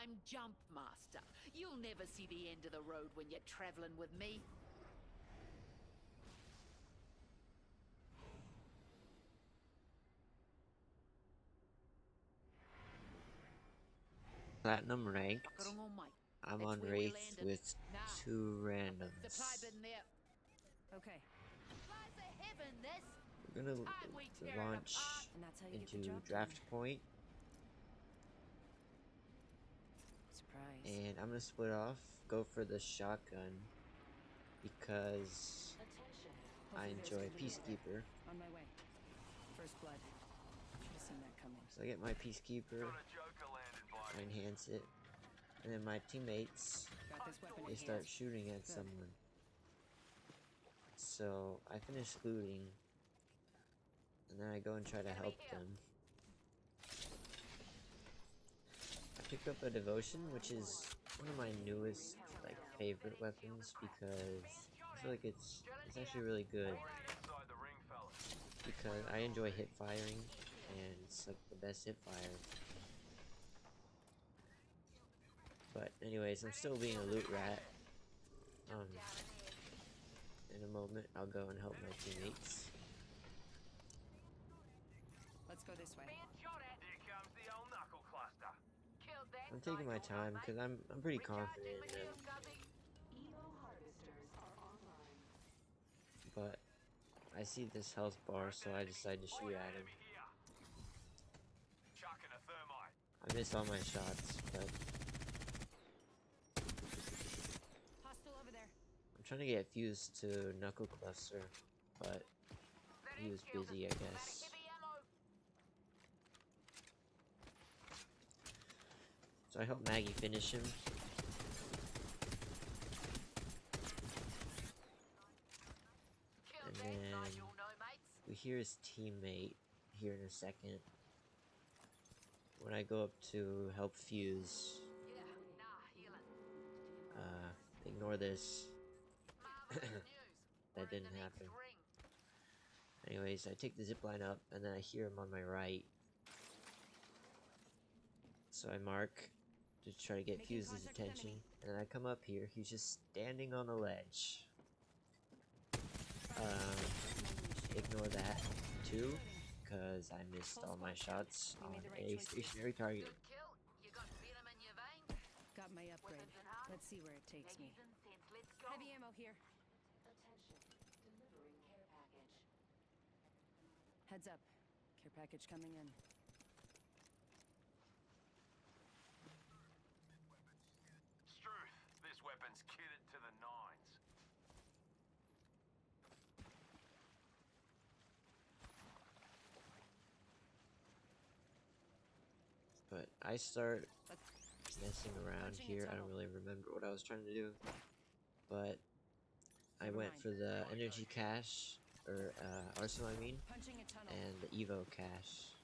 I'm Jump Master. You'll never see the end of the road when you're traveling with me. Platinum Got ranked. 'em on mic. I'm That's on where we're Wraith landing. with Nah, two supply randoms. bin there. Okay, Supplies of heaven, this. We're gonna Time we tear it apart. launch and that's how you get the into job done. draft point, Surprise. and I'm gonna split off, go for the shotgun because I Hopefully there's enjoy good loot out there. Peacekeeper. On my way. First blood. Should have seen that coming. So I get my Peacekeeper, I enhance it, and then my teammates, Got this weapon they in start hand. shooting at Good. someone. So I finish looting, and then I go and try to help them. I picked up a devotion, which is one of my newest favorite weapons because I feel like it's actually really good because I enjoy hip firing and it's like the best hip fire. But anyways, I'm still being a loot rat. In a moment I'll go and help my teammates. Let's go this way. I'm taking my time because I'm pretty confident in them, but I see this health bar, so I decide to shoot at him. I missed all my shots, but Hostile over there. I'm trying to get fused to Knuckle Cluster, but he was busy, I guess. So I helped Maggie finish him. And then we hear his teammate here in a second. When I go up to help fuse, ignore this. That didn't happen. Anyways, I take the zipline up, and then I hear him on my right. So I mark to try to get Fuse's attention, and then I come up here. He's just standing on a ledge. Ignore that too, because I missed all my shots on a stationary target. Got my upgrade. Let's see where it takes me. Heavy ammo here. Heads up. Care package coming in. Struth, this weapon's kitted to the nines. But I start messing around here. I don't really remember what I was trying to do, but I went for the energy cache, or arsenal I mean, and the Evo cache.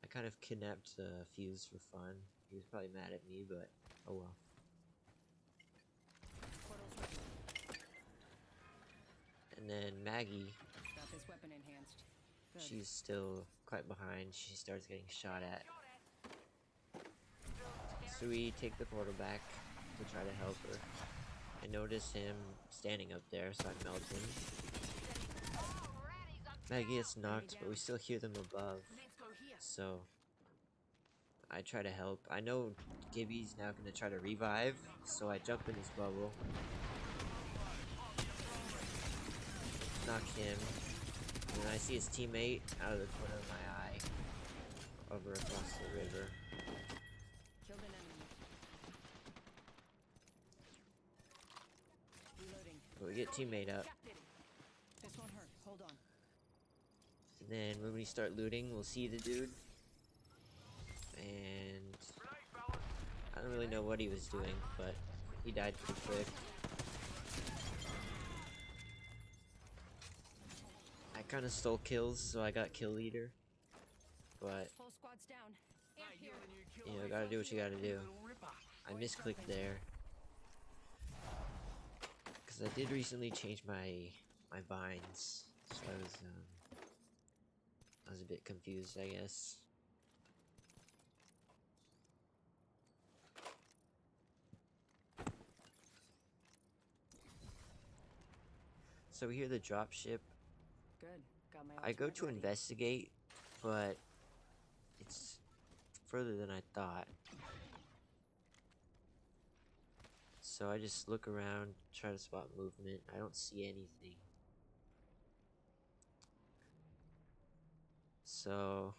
I kind of kidnapped the Fuse for fun. He was probably mad at me, but oh well. And then Maggie, Got this weapon enhanced. Good. she's still quite behind. She starts getting shot at. So we take the portal back to try to help her. I notice him standing up there, so I melt him. Maggie gets knocked, but we still hear them above. So I try to help. I know Gibby's now gonna try to revive, so I jump in his bubble. Knock him. And then I see his teammate out of the corner of my eye over across the river. Killed an enemy. Reloading. But we get teammate up. This won't hurt. Hold on. And then when we start looting, we'll see the dude. And I don't really know what he was doing, but he died pretty quick. I kind of stole kills, so I got kill leader. But Whole squad's down. Amp here. you know, gotta do what you gotta do. I misclicked there because I did recently change my binds, so I was a bit confused, I guess. So we hear the drop ship. Good. Got my I go ultimate to ready. investigate, but it's further than I thought. So I just look around, try to spot movement. I don't see anything. So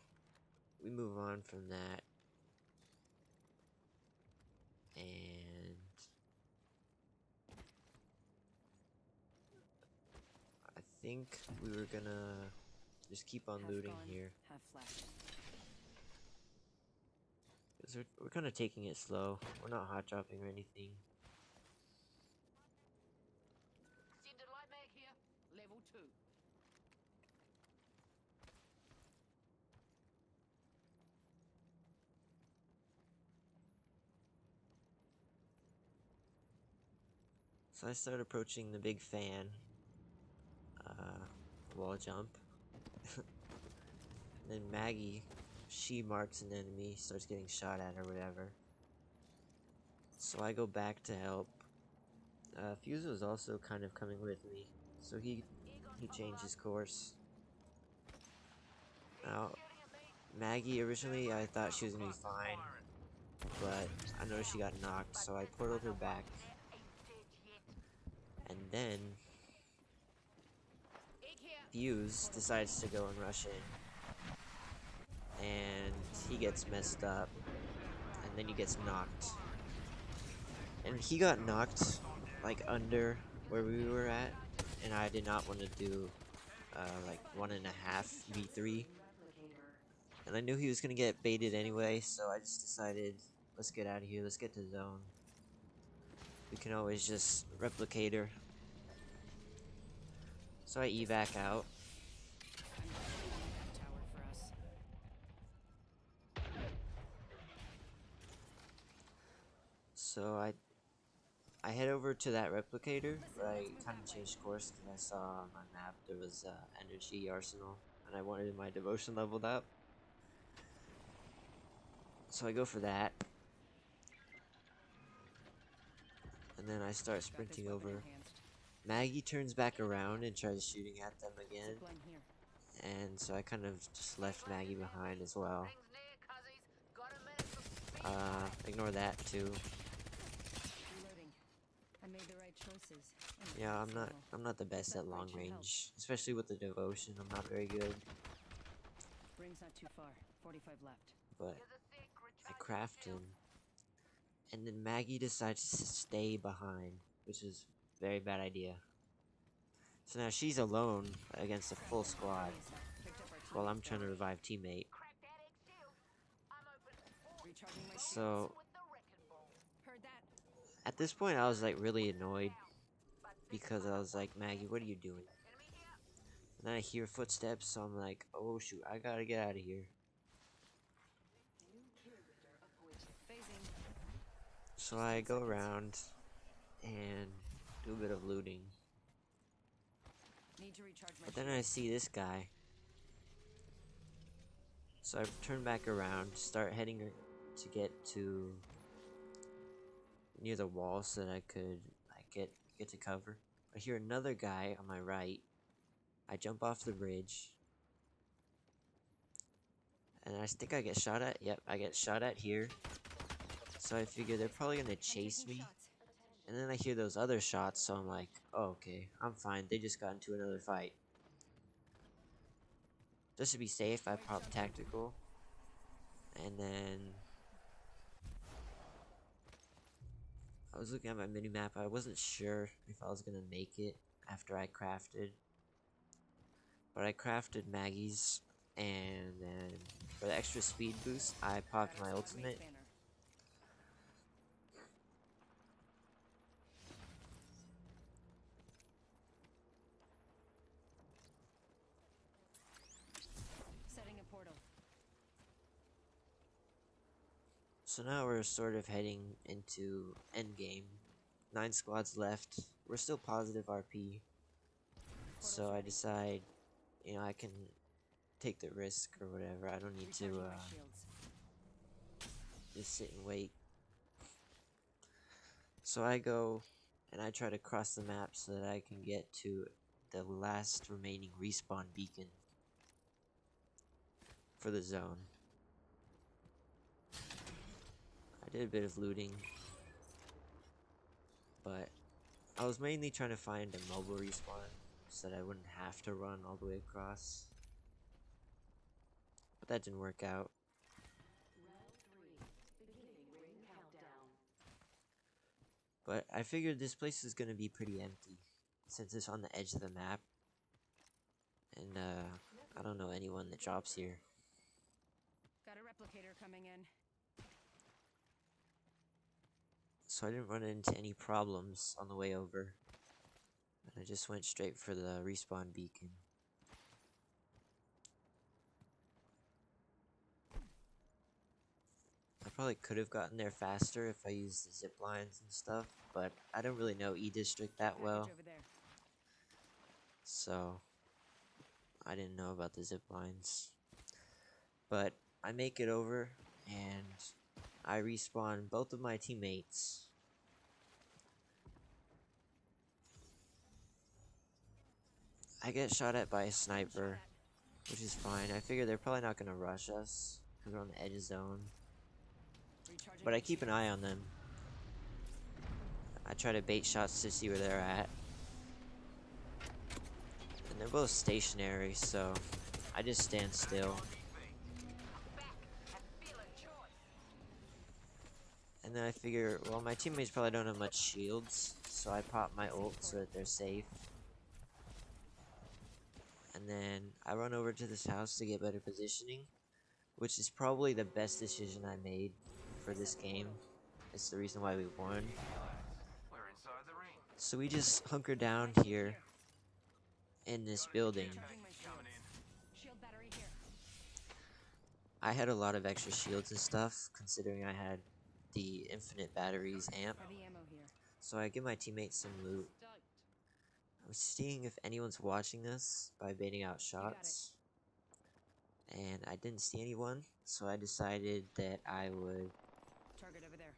we move on from that. And I think we were gonna just keep on Half looting gone, here. half flashed. 'Cause we're kind of taking it slow. We're not hot dropping or anything. Extended light mag here. Level 2. So I start approaching the big fan. Wall jump. And then Maggie, she marks an enemy, starts getting shot at or whatever. So I go back to help. Fuse was also kind of coming with me, so he changed his course. Now, Maggie, originally I thought she was gonna be fine, but I noticed she got knocked, so I portaled her back. And then Fuse decides to go and rush in, and he gets messed up, and then he gets knocked. And he got knocked like under where we were at, and I did not want to do like 1.5 v3. And I knew he was gonna get baited anyway, so I just decided, let's get out of here, let's get to zone. We can always just replicate her. So I evac out. I'm building that tower for us. So I head over to that replicator, but I kind of changed course because I saw on my map there was energy arsenal, and I wanted my devotion leveled up. So I go for that. And then I start Got this sprinting weapon over. enhanced. Maggie turns back around and tries shooting at them again. Zipline here. And so I kind of just left Maggie behind as well. Rings near, cuzzies. Got a minute for speed. Ignore that too. Reloading. I made the right choices. Yeah, I'm not the best at long range, especially with the devotion. I'm not very good, Ring's not too far. 45 left. but I craft him. And then Maggie decides to stay behind, which is a very bad idea. So now she's alone against a full squad, Picked up our while I'm teammate's trying to value. revive teammate. Recharging my So shields. Heard that. at this point I was like really annoyed, because I was like, Maggie, what are you doing? And then I hear footsteps, so I'm like, oh shoot, I gotta get out of here. Phasing. So I go around and do a bit of looting. Need to recharge my But then I see this guy. So I turn back around, start heading to get to near the wall so that I could get to cover. I hear another guy on my right. I jump off the bridge. And I think I get shot at. Yep, I get shot at here. So I figure they're probably gonna chase me. And then I hear those other shots, so I'm like, oh, okay, I'm fine. They just got into another fight. Just to be safe, I pop tactical. And then I was looking at my minimap. I wasn't sure if I was gonna make it after I crafted. But I crafted Maggie's, and then for the extra speed boost, I popped my ultimate. Setting a portal. So now we're sort of heading into endgame. 9 squads left. We're still positive RP. So I decide, you know, I can take the risk or whatever. I don't need to Recharging my shields. just sit and wait. So I go and I try to cross the map so that I can get to the last remaining respawn beacon for the zone. I did a bit of looting, but I was mainly trying to find a mobile respawn so that I wouldn't have to run all the way across. But that didn't work out. But I figured this place is gonna be pretty empty since it's on the edge of the map. And I don't know anyone that drops here. Got a replicator coming in. So I didn't run into any problems on the way over. And I just went straight for the respawn beacon. I probably could have gotten there faster if I used the zip lines and stuff, but I don't really know E-District that well. Over there. So I didn't know about the zip lines. But I make it over and I respawn both of my teammates. I get shot at by a sniper, which is fine. I figure they're probably not going to rush us because we're on the edge zone. But I keep an eye on them. I try to bait shots to see where they're at. And they're both stationary, so I just stand still. And then I figure, well, my teammates probably don't have much shields, so I pop my ult so that they're safe. And then I run over to this house to get better positioning, which is probably the best decision I made for this game. It's the reason why we won. So we just hunker down here in this building. Shield battery here. I had a lot of extra shields and stuff, considering I had the infinite batteries amp. Heavy ammo here. So I give my teammates some loot. I was seeing if anyone's watching us by baiting out shots. And I didn't see anyone, so I decided that I would Target over there.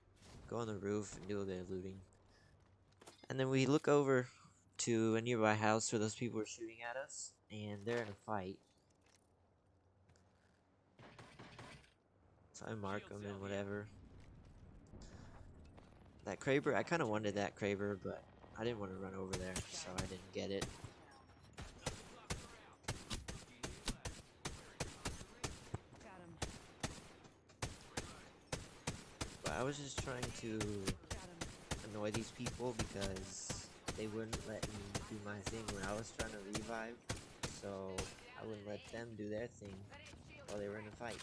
go on the roof and do a bit of looting. And then we look over to a nearby house where those people were shooting at us, and they're in a fight. So I mark them and whatever. That Kraber, I kind of wanted that Kraber, but I didn't want to run over there, so I didn't get it. Got him. But I was just trying to Got him. annoy these people because they wouldn't let me do my thing when I was trying to revive. So I wouldn't let them do their thing while they were in a fight.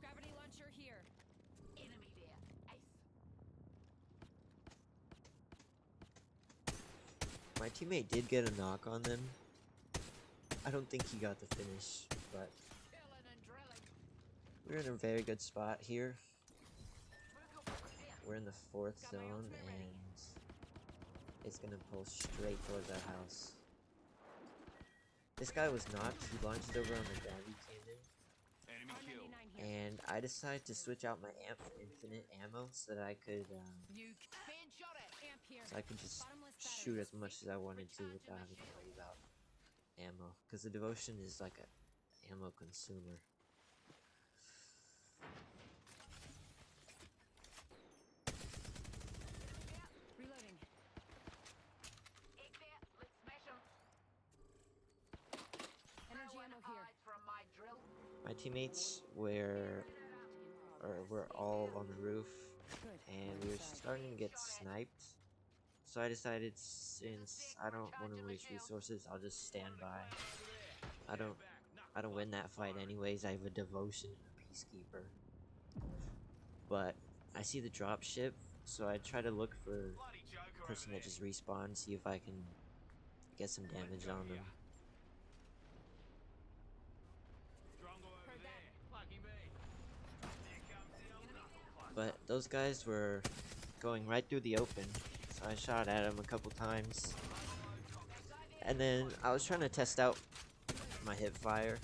Gravity launcher here. Enemy there. Ace. My teammate did get a knock on them. I don't think he got the finish, but Killing and drilling. we're in a very good spot here. We're in the 4th zone, and it's gonna pull straight towards our house. This guy was knocked. He launched over on the gravity cannon, Enemy killed. 99 here. and I decided to switch out my amp for infinite ammo so that I could You being shot at. Amp here. just Bottomless shoot batteries. as much as I wanted to without having to worry about ammo. Because the devotion is like a ammo consumer. Reloading. Egg there. Let's smash 'em. Energy ammo here. From my drill. My teammates were all on the roof, Good. and we were starting to get sniped. So I decided, since I don't want to waste resources, I'll just stand by. I don't win that fight anyways. I have a devotion and a peacekeeper. But I see the drop ship, so I try to look for Bloody Joker a person over that just respawned, see if I can get some damage on them. Strongbow over there. Lucky me. Here comes the old knuckle cluster. But those guys were going right through the open, so I shot at them a couple times. And then I was trying to test out my hip fire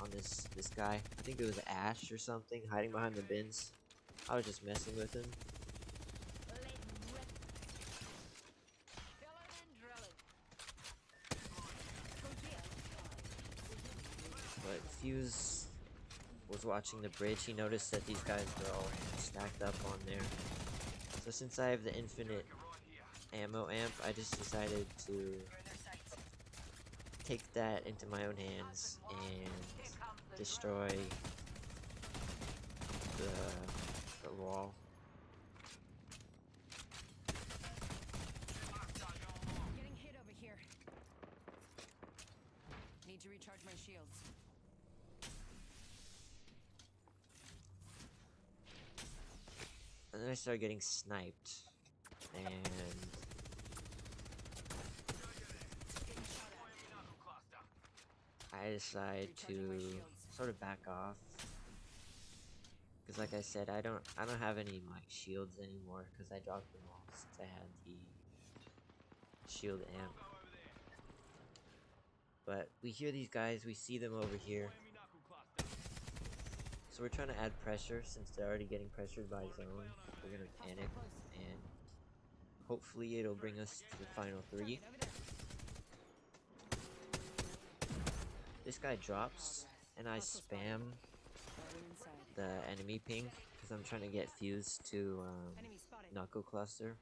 on this guy. I think it was Ash or something, hiding behind the bins. I was just messing with him. Let 'em rip. Killing and drilling. Fuse was watching the bridge. He noticed that these guys were all stacked up on there. So since I have the infinite ammo amp, I just decided to take that into my own hands and destroy the wall. Getting hit over here. Need to recharge my shields. And then I started getting sniped, and I decided to sort of back off, because like I said, I don't have any like shields anymore, because I dropped them all since I had the shield amp. But we hear these guys, we see them over here, so we're trying to add pressure. Since they're already getting pressured by zone, we're gonna panic, and hopefully it'll bring us to the final 3. This guy drops, and I spam the enemy ping, because I'm trying to get Fuse to Enemy spotted. Knuckle Cluster.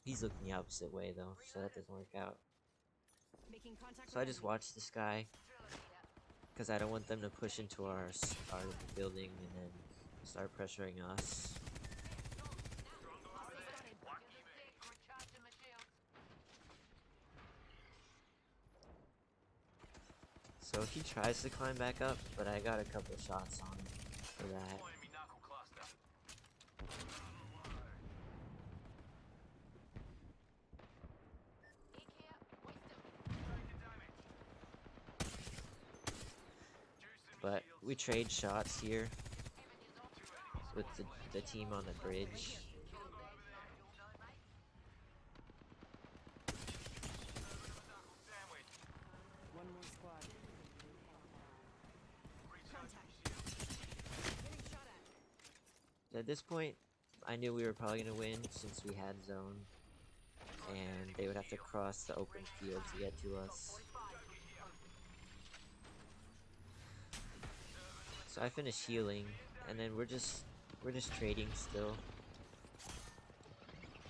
He's looking the opposite way though, so that doesn't work out. Making contact So I just watch this guy, because I don't want them to push into our building and then start pressuring us. So he tries to climb back up, but I got a couple shots on him for that. But we trade shots here with the team on the bridge. One more squad. Contact. Getting shot at. At this point, I knew we were probably going to win since we had zone, and they would have to cross the open field to get to us. So I finished healing, and then we're just trading still.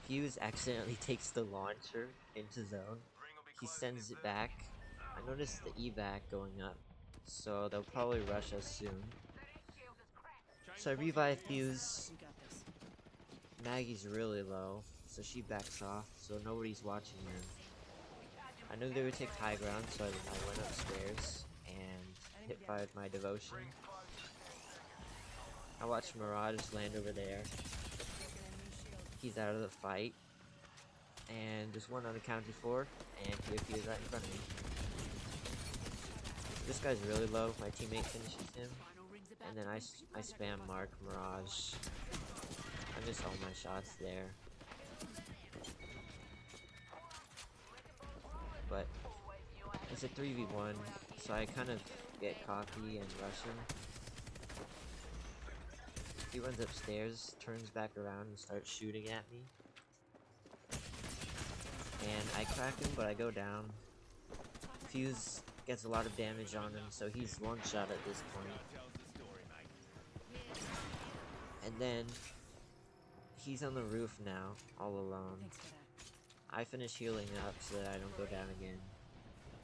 Fuse accidentally takes the launcher into zone. He sends it back. I noticed the evac going up, so they'll probably rush us soon. So I revive Fuse. You got this. Maggie's really low, so she backs off, so nobody's watching her. I knew they would take high ground, so I went upstairs and hit fired my devotion. I watched Mirage land over there. He's out of the fight. And there's one unaccounted for, and he is right in front of me. This guy's really low, my teammate finishes him. And then I spam Mark, Mirage. I missed all my shots there. But it's a 3v1, so I kind of get cocky and rush him. He runs upstairs, turns back around, and starts shooting at me. And I crack him, but I go down. Fuse gets a lot of damage on him, so he's one shot at this point. And then he's on the roof now, all alone. Thanks for that. I finish healing up so that I don't go down again.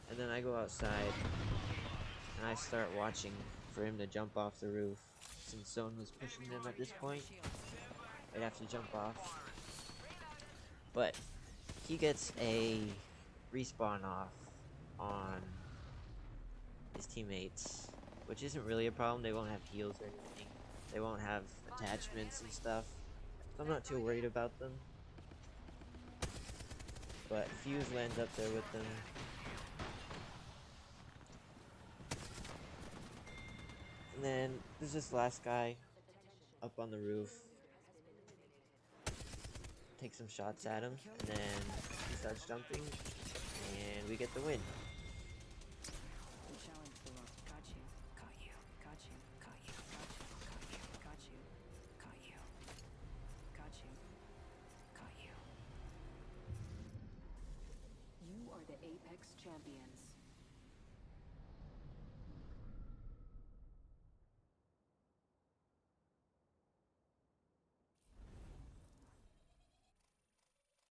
And then I go outside, and I start watching for him to jump off the roof. Since zone was pushing them at this point, I'd have to jump off. But he gets a respawn off on his teammates, which isn't really a problem. They won't have heals or anything. They won't have attachments and stuff. So I'm not too worried about them. But Fuse lands up there with them. And then there's this last guy up on the roof. Take some shots at him, and then he starts jumping, and we get the win. Challenge below. Got you. Caught you. Got you. Caught you. Got you. Caught you. Got you. Caught you. You are the Apex champions.